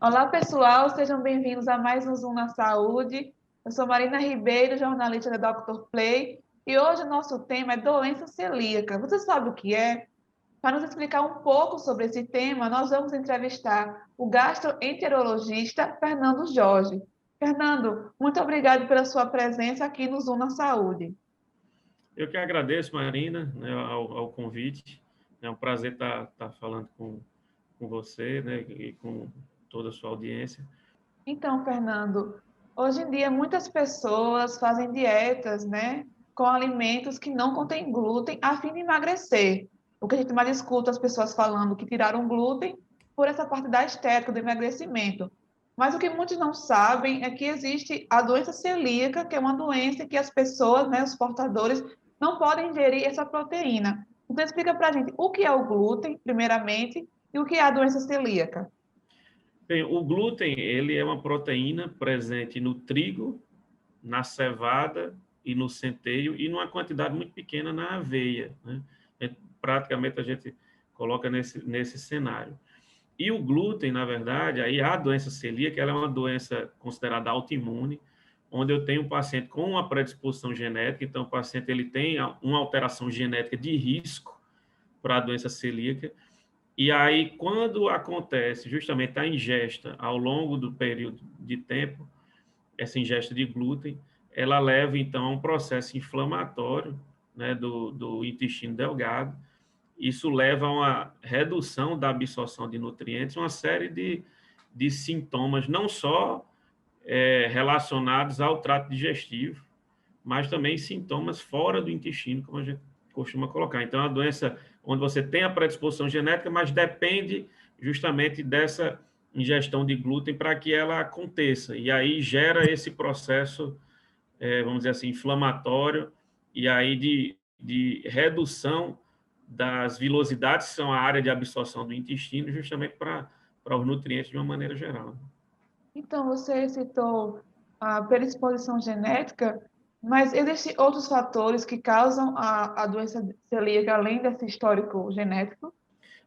Olá, pessoal, sejam bem-vindos a mais um Zoom na Saúde. Eu sou Marina Ribeiro, jornalista da Dr. Play, e hoje o nosso tema é doença celíaca. Você sabe o que é? Para nos explicar um pouco sobre esse tema, nós vamos entrevistar o gastroenterologista Fernando Jorge. Fernando, muito obrigado pela sua presença aqui no Zoom na Saúde. Eu que agradeço, Marina, né, ao convite. É um prazer estar falando com você, né, e com toda a sua audiência. Então, Fernando, hoje em dia muitas pessoas fazem dietas, né, com alimentos que não contêm glúten a fim de emagrecer. O que a gente mais escuta as pessoas falando que tiraram glúten por essa parte da estética, do emagrecimento. Mas o que muitos não sabem é que existe a doença celíaca, que é uma doença que as pessoas, né, os portadores, não podem ingerir essa proteína. Então, explica para a gente o que é o glúten, primeiramente, e o que é a doença celíaca. Bem, o glúten, ele é uma proteína presente no trigo, na cevada e no centeio, e numa quantidade muito pequena na aveia, né? Praticamente a gente coloca nesse cenário. E o glúten, na verdade, aí a doença celíaca, ela é uma doença considerada autoimune, onde eu tenho um paciente com uma predisposição genética, então o paciente ele tem uma alteração genética de risco para a doença celíaca, e aí quando acontece justamente a ingesta ao longo do período de tempo, essa ingesta de glúten, ela leva então a um processo inflamatório, né, do intestino delgado. Isso leva a uma redução da absorção de nutrientes, uma série de sintomas, não só relacionados ao trato digestivo, mas também sintomas fora do intestino, como a gente costuma colocar. Então, é uma doença onde você tem a predisposição genética, mas depende justamente dessa ingestão de glúten para que ela aconteça. E aí gera esse processo, vamos dizer assim, inflamatório, e aí de redução das vilosidades, que são a área de absorção do intestino, justamente para os nutrientes de uma maneira geral. Então, você citou a predisposição genética, mas existem outros fatores que causam a doença celíaca além desse histórico genético?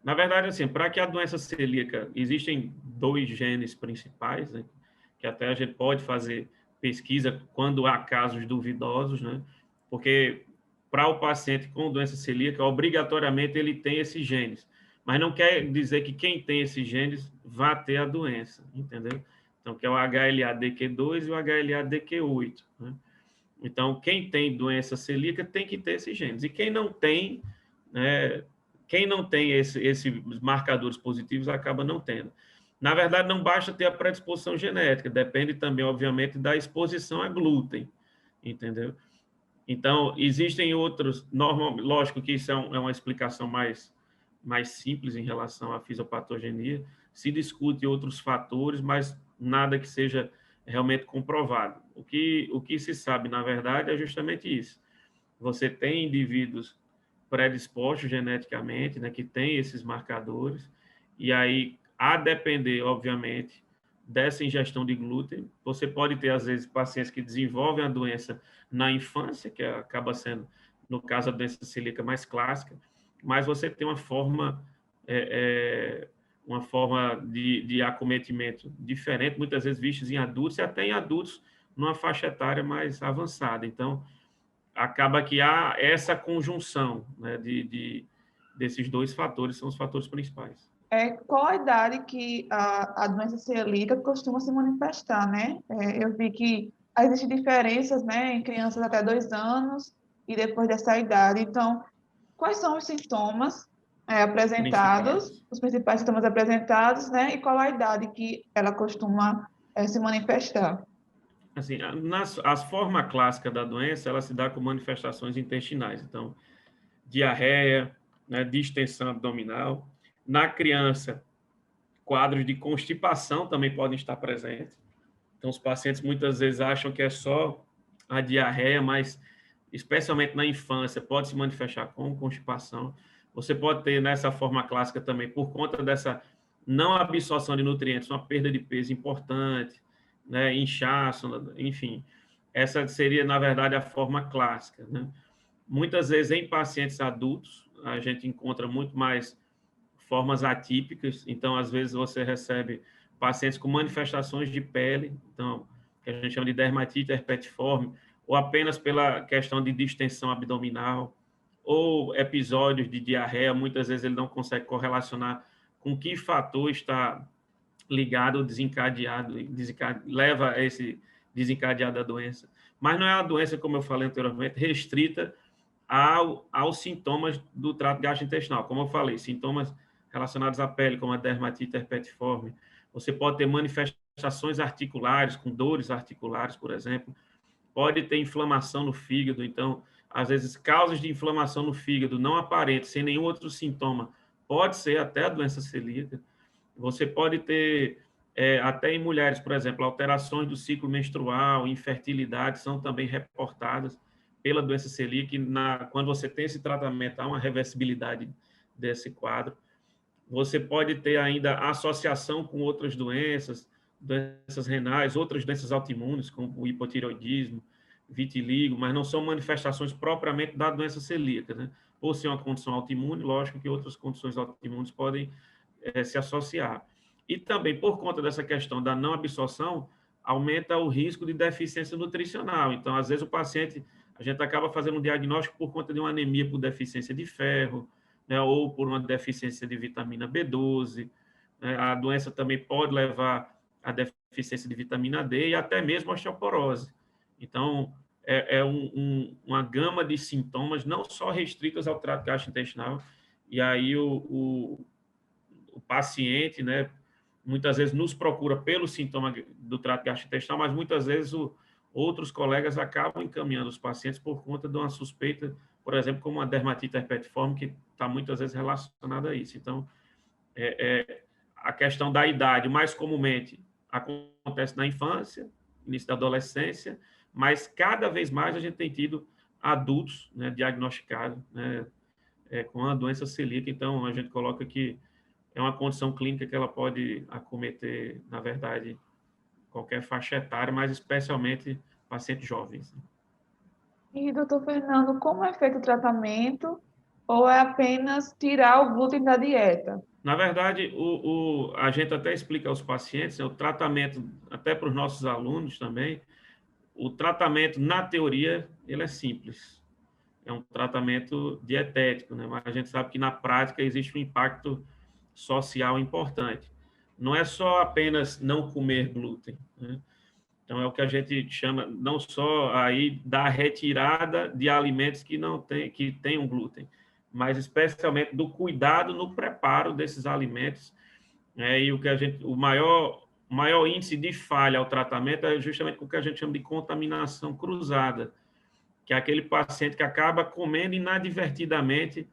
Na verdade, assim, para que a doença celíaca, existem dois genes principais, né, que até a gente pode fazer pesquisa quando há casos duvidosos, né, porque para o paciente com doença celíaca, obrigatoriamente ele tem esses genes, mas não quer dizer que quem tem esses genes vá ter a doença, entendeu? Então, que é o HLA-DQ2 e o HLA-DQ8, né? Então, quem tem doença celíaca tem que ter esses genes, e quem não tem, né, quem não tem esses marcadores positivos acaba não tendo. Na verdade, não basta ter a predisposição genética, depende também, obviamente, da exposição a glúten, entendeu? Então, existem outros, lógico que isso é uma explicação mais simples em relação à fisiopatogenia, se discute outros fatores, mas nada que seja realmente comprovado. O que se sabe, na verdade, é justamente isso. Você tem indivíduos predispostos geneticamente, né, que têm esses marcadores, e aí, a depender, obviamente, dessa ingestão de glúten, você pode ter, às vezes, pacientes que desenvolvem a doença na infância, que acaba sendo, no caso, a doença celíaca mais clássica, mas você tem uma forma de acometimento diferente, muitas vezes vistos em adultos, e até em adultos numa faixa etária mais avançada. Então, acaba que há essa conjunção, né, desses dois fatores, são os fatores principais. Qual a idade que a doença celíaca costuma se manifestar, né? Eu vi que existem diferenças, né, em crianças até 2 anos e depois dessa idade. Então, quais são os sintomas apresentados, Principais. os principais sintomas apresentados, né? E qual a idade que ela costuma se manifestar? Assim, a forma clássica da doença, ela se dá com manifestações intestinais. Então, diarreia, né, distensão abdominal. Na criança, quadros de constipação também podem estar presentes. Então, os pacientes muitas vezes acham que é só a diarreia, mas especialmente na infância, pode se manifestar com constipação. Você pode ter nessa forma clássica também, por conta dessa não absorção de nutrientes, uma perda de peso importante, né, inchaço, enfim. Essa seria, na verdade, a forma clássica, né? Muitas vezes, em pacientes adultos, a gente encontra muito mais formas atípicas, então, às vezes, você recebe pacientes com manifestações de pele, então, que a gente chama de dermatite herpetiforme, ou apenas pela questão de distensão abdominal, ou episódios de diarreia, muitas vezes ele não consegue correlacionar com que fator está ligado ou desencadeado, leva a esse desencadeado da doença. Mas não é uma doença, como eu falei anteriormente, restrita aos sintomas do trato gastrointestinal. Como eu falei, sintomas relacionados à pele, como a dermatite herpetiforme. Você pode ter manifestações articulares, com dores articulares, por exemplo. Pode ter inflamação no fígado. Então, às vezes, causas de inflamação no fígado não aparentes, sem nenhum outro sintoma, pode ser até a doença celíaca. Você pode ter, até em mulheres, por exemplo, alterações do ciclo menstrual, infertilidade, são também reportadas pela doença celíaca. Quando você tem esse tratamento, há uma reversibilidade desse quadro. Você pode ter ainda associação com outras doenças, doenças renais, outras doenças autoimunes, como o hipotireoidismo, vitiligo, mas não são manifestações propriamente da doença celíaca, né? Por ser uma condição autoimune, lógico que outras condições autoimunes podem se associar. E também, por conta dessa questão da não absorção, aumenta o risco de deficiência nutricional. Então, às vezes, o paciente, a gente acaba fazendo um diagnóstico por conta de uma anemia por deficiência de ferro, né, ou por uma deficiência de vitamina B12. Né? A doença também pode levar à deficiência de vitamina D e até mesmo osteoporose. Então, uma gama de sintomas, não só restritas ao trato gastrointestinal, e aí o paciente, né, muitas vezes nos procura pelo sintoma do trato gastrointestinal, mas muitas vezes outros colegas acabam encaminhando os pacientes por conta de uma suspeita, por exemplo, como a dermatite herpetiforme, que está muitas vezes relacionada a isso. Então, a questão da idade, mais comumente, acontece na infância, início da adolescência, mas cada vez mais a gente tem tido adultos, né, diagnosticados, né, com a doença celíaca. Então, a gente coloca que é uma condição clínica que ela pode acometer, na verdade, qualquer faixa etária, mas especialmente pacientes jovens. E, doutor Fernando, como é feito o tratamento ou é apenas tirar o glúten da dieta? Na verdade, a gente até explica aos pacientes, né, o tratamento, até para os nossos alunos também, o tratamento, na teoria, ele é simples. É um tratamento dietético, né? Mas a gente sabe que na prática existe um impacto social importante. Não é só apenas não comer glúten, né? Então é o que a gente chama não só aí da retirada de alimentos que tenham glúten, mas especialmente do cuidado no preparo desses alimentos, né? E o maior índice de falha ao tratamento é justamente o que a gente chama de contaminação cruzada, que é aquele paciente que acaba comendo inadvertidamente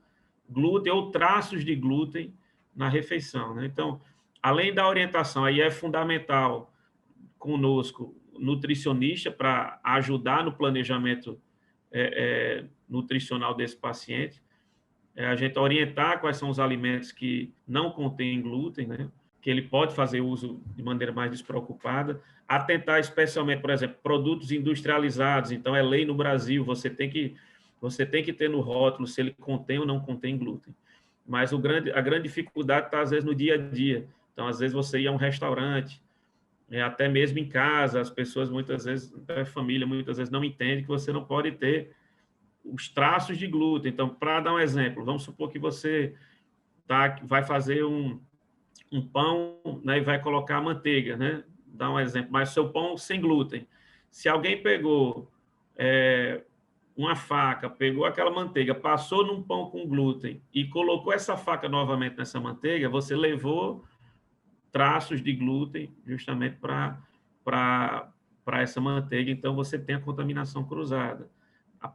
glúten ou traços de glúten na refeição, né? Então, além da orientação, aí é fundamental conosco nutricionista para ajudar no planejamento nutricional desse paciente, a gente orientar quais são os alimentos que não contêm glúten, né? Que ele pode fazer uso de maneira mais despreocupada, atentar especialmente, por exemplo, produtos industrializados. Então, é lei no Brasil, você tem que ter no rótulo se ele contém ou não contém glúten. Mas a grande dificuldade está, às vezes, no dia a dia. Então, às vezes, você ia a um restaurante, até mesmo em casa, as pessoas, muitas vezes, a família, muitas vezes, não entende que você não pode ter os traços de glúten. Então, para dar um exemplo, vamos supor que você vai fazer um pão, né, e vai colocar manteiga, né? Dá um exemplo, mas seu pão sem glúten. Se alguém pegou uma faca, pegou aquela manteiga, passou num pão com glúten e colocou essa faca novamente nessa manteiga, você levou traços de glúten justamente para essa manteiga, então você tem a contaminação cruzada.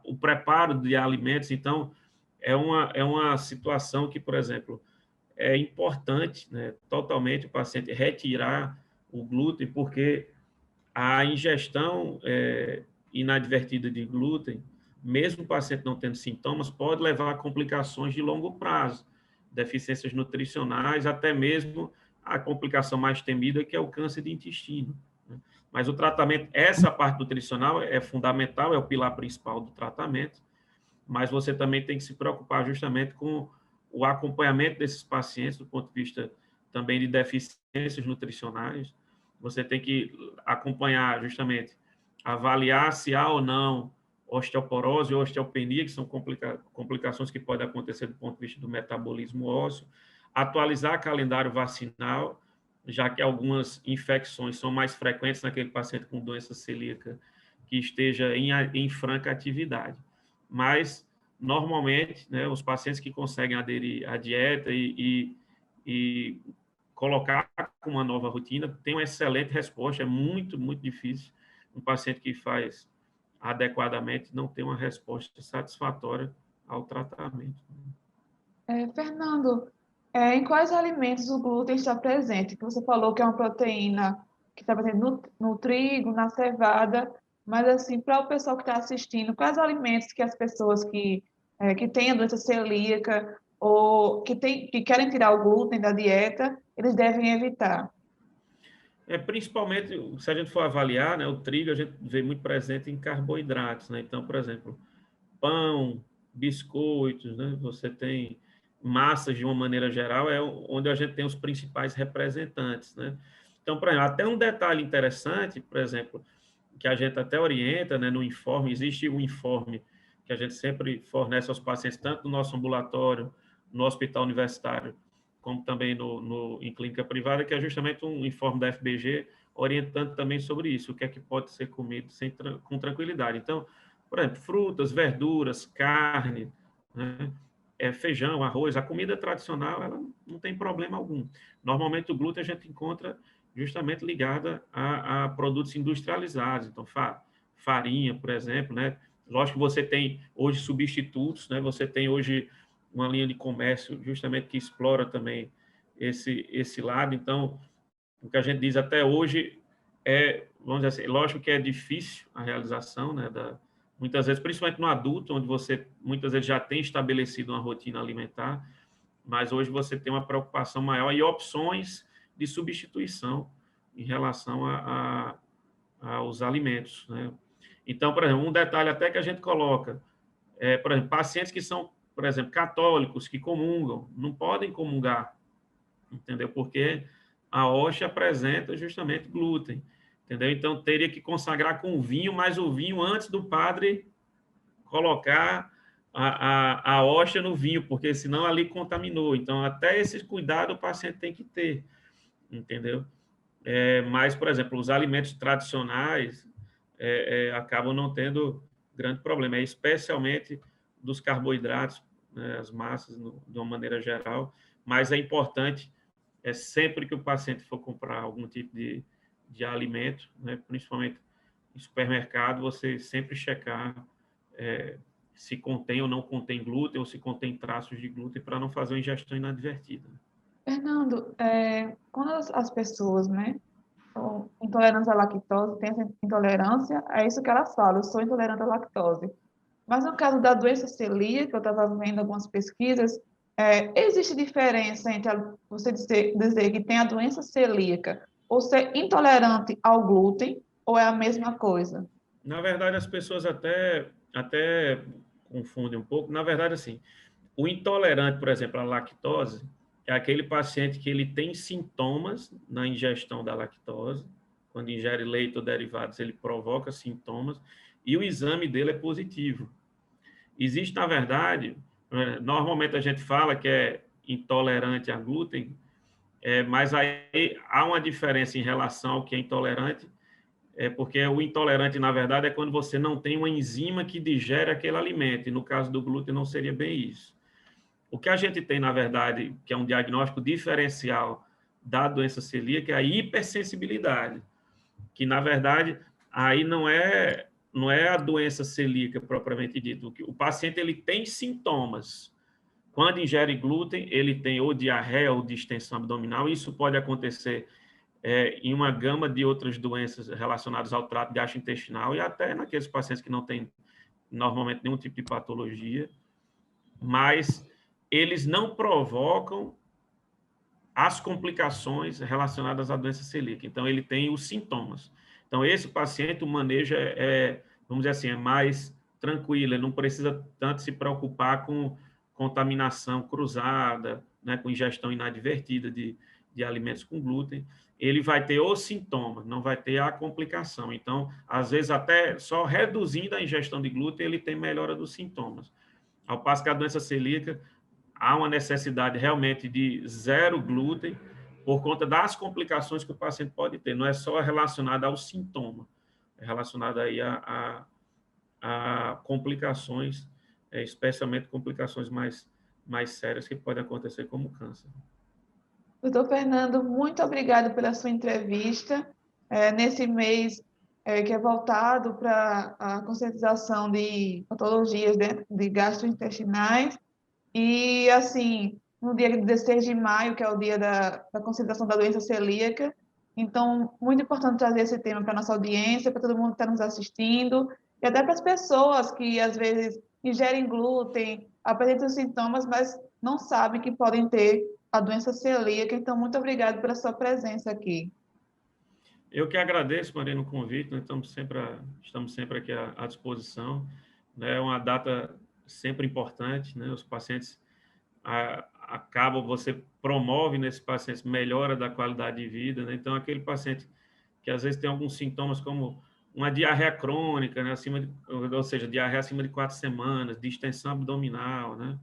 O preparo de alimentos, então, é uma situação que, por exemplo, é importante, né, totalmente o paciente retirar o glúten, porque a ingestão inadvertida de glúten, mesmo o paciente não tendo sintomas, pode levar a complicações de longo prazo, deficiências nutricionais, até mesmo a complicação mais temida, que é o câncer de intestino. Né? Mas o tratamento, essa parte nutricional é fundamental, é o pilar principal do tratamento, mas você também tem que se preocupar justamente com o acompanhamento desses pacientes do ponto de vista também de deficiência deficiências nutricionais, você tem que acompanhar justamente, avaliar se há ou não osteoporose ou osteopenia, que são complicações que podem acontecer do ponto de vista do metabolismo ósseo, atualizar calendário vacinal, já que algumas infecções são mais frequentes naquele paciente com doença celíaca que esteja em franca atividade. Mas, normalmente, né, os pacientes que conseguem aderir à dieta e colocar uma nova rotina têm uma excelente resposta. É muito, muito difícil um paciente que faz adequadamente não ter uma resposta satisfatória ao tratamento. Fernando, em quais alimentos o glúten está presente? Que você falou que é uma proteína que está presente no trigo, na cevada, mas assim, para o pessoal que está assistindo, quais alimentos que as pessoas que têm a doença celíaca ou que querem tirar o glúten da dieta, eles devem evitar? Principalmente, se a gente for avaliar, né, o trigo a gente vê muito presente em carboidratos, né? Então, por exemplo, pão, biscoitos, né? Você tem massas de uma maneira geral, é onde a gente tem os principais representantes, né? Então, por exemplo, até um detalhe interessante, por exemplo, que a gente até orienta, né, no informe, existe um informe que a gente sempre fornece aos pacientes, tanto no nosso ambulatório, no hospital universitário, como também em clínica privada, que é justamente um informe da FBG, orientando também sobre isso, o que é que pode ser comido com tranquilidade. Então, por exemplo, frutas, verduras, carne, né? Feijão, arroz, a comida tradicional, ela não tem problema algum. Normalmente, o glúten a gente encontra justamente ligada a produtos industrializados, então, farinha, por exemplo, né? Lógico que você tem hoje substitutos, né? Você tem hoje uma linha de comércio justamente que explora também esse lado. Então, o que a gente diz até hoje vamos dizer assim, lógico que é difícil a realização, né, muitas vezes, principalmente no adulto, onde você muitas vezes já tem estabelecido uma rotina alimentar, mas hoje você tem uma preocupação maior e opções de substituição em relação aos alimentos, né? Então, por exemplo, um detalhe até que a gente coloca, por exemplo, pacientes que são, por exemplo, católicos, que comungam, não podem comungar, entendeu? Porque a hoste apresenta justamente glúten, entendeu? Então, teria que consagrar com o vinho, mas o vinho antes do padre colocar a hóstia no vinho, porque senão ali contaminou. Então, até esse cuidado o paciente tem que ter, entendeu? Mas, por exemplo, os alimentos tradicionais acabam não tendo grande problema, especialmente dos carboidratos, né, as massas, de uma maneira geral, mas é importante, sempre que o paciente for comprar algum tipo de alimento, né, principalmente em supermercado, você sempre checar se contém ou não contém glúten, ou se contém traços de glúten, para não fazer uma ingestão inadvertida. Fernando, quando as pessoas, né, com intolerância à lactose, têm essa intolerância, é isso que elas falam, eu sou intolerante à lactose. Mas no caso da doença celíaca, eu estava vendo algumas pesquisas, existe diferença entre você dizer que tem a doença celíaca ou ser intolerante ao glúten, ou é a mesma coisa? Na verdade, as pessoas até confundem um pouco. Na verdade, assim, o intolerante, por exemplo, à lactose, é aquele paciente que ele tem sintomas na ingestão da lactose. Quando ingere leite ou derivados, ele provoca sintomas e o exame dele é positivo. Existe, na verdade, normalmente a gente fala que é intolerante a glúten, mas aí há uma diferença em relação ao que é intolerante, porque o intolerante, na verdade, é quando você não tem uma enzima que digere aquele alimento, e no caso do glúten não seria bem isso. O que a gente tem, na verdade, que é um diagnóstico diferencial da doença celíaca, é a hipersensibilidade, que, na verdade, aí não é a doença celíaca propriamente dita. O paciente ele tem sintomas. Quando ingere glúten, ele tem ou diarreia ou distensão abdominal. Isso pode acontecer em uma gama de outras doenças relacionadas ao trato gastrointestinal e até naqueles pacientes que não têm normalmente nenhum tipo de patologia, mas eles não provocam as complicações relacionadas à doença celíaca. Então, ele tem os sintomas. Então, esse paciente, o manejo vamos dizer assim, é mais tranquilo, ele não precisa tanto se preocupar com contaminação cruzada, né, com ingestão inadvertida de de alimentos com glúten, ele vai ter os sintomas, não vai ter a complicação. Então, às vezes, até só reduzindo a ingestão de glúten, ele tem melhora dos sintomas. Ao passo que a doença celíaca, há uma necessidade realmente de zero glúten por conta das complicações que o paciente pode ter. Não é só relacionado ao sintoma, é relacionado aí a complicações, especialmente complicações mais sérias que podem acontecer, como câncer. Doutor Fernando, muito obrigado pela sua entrevista. Nesse mês que é voltado para a conscientização de patologias de gastrointestinais, e assim, no dia 16 de maio, que é o dia da conscientização da doença celíaca, então, muito importante trazer esse tema para a nossa audiência, para todo mundo que está nos assistindo, e até para as pessoas que, às vezes, ingerem glúten, apresentam sintomas, mas não sabem que podem ter a doença celíaca. Então, muito obrigado pela sua presença aqui. Eu que agradeço, Marina, o convite, nós estamos sempre aqui à disposição, né? É uma data sempre importante, né? Os pacientes você promove nesses pacientes melhora da qualidade de vida, né? Então, aquele paciente que às vezes tem alguns sintomas como uma diarreia crônica, né? Ou seja, diarreia acima de 4 semanas, distensão abdominal, né?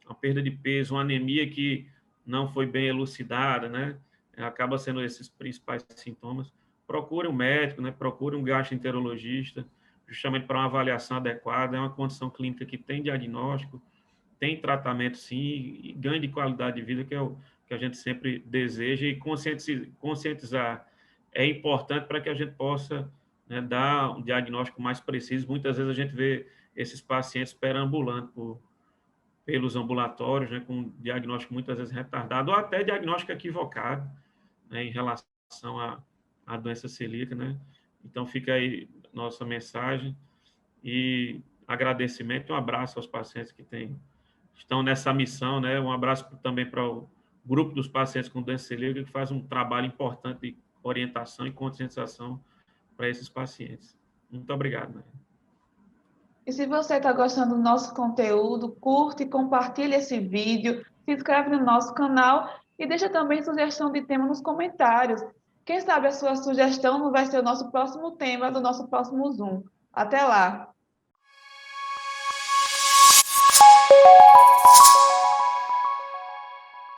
Uma perda de peso, uma anemia que não foi bem elucidada, né? Acaba sendo esses principais sintomas. Procure um médico, né? Procure um gastroenterologista, justamente para uma avaliação adequada. É uma condição clínica que tem diagnóstico, tem tratamento, sim, e ganho de qualidade de vida, que é o que a gente sempre deseja, e conscientizar é importante para que a gente possa, né, dar um diagnóstico mais preciso. Muitas vezes a gente vê esses pacientes perambulando pelos ambulatórios, né, com diagnóstico muitas vezes retardado, ou até diagnóstico equivocado, né, em relação à doença celíaca, né? Então, fica aí nossa mensagem e agradecimento e um abraço aos pacientes que estão nessa missão, né? Um abraço também para o grupo dos pacientes com doença celíaca, que faz um trabalho importante de orientação e conscientização para esses pacientes. Muito obrigado, né? E se você está gostando do nosso conteúdo, curte e compartilhe esse vídeo, se inscreve no nosso canal e deixa também sugestão de tema nos comentários. Quem sabe a sua sugestão não vai ser o nosso próximo tema do nosso próximo Zoom. Até lá!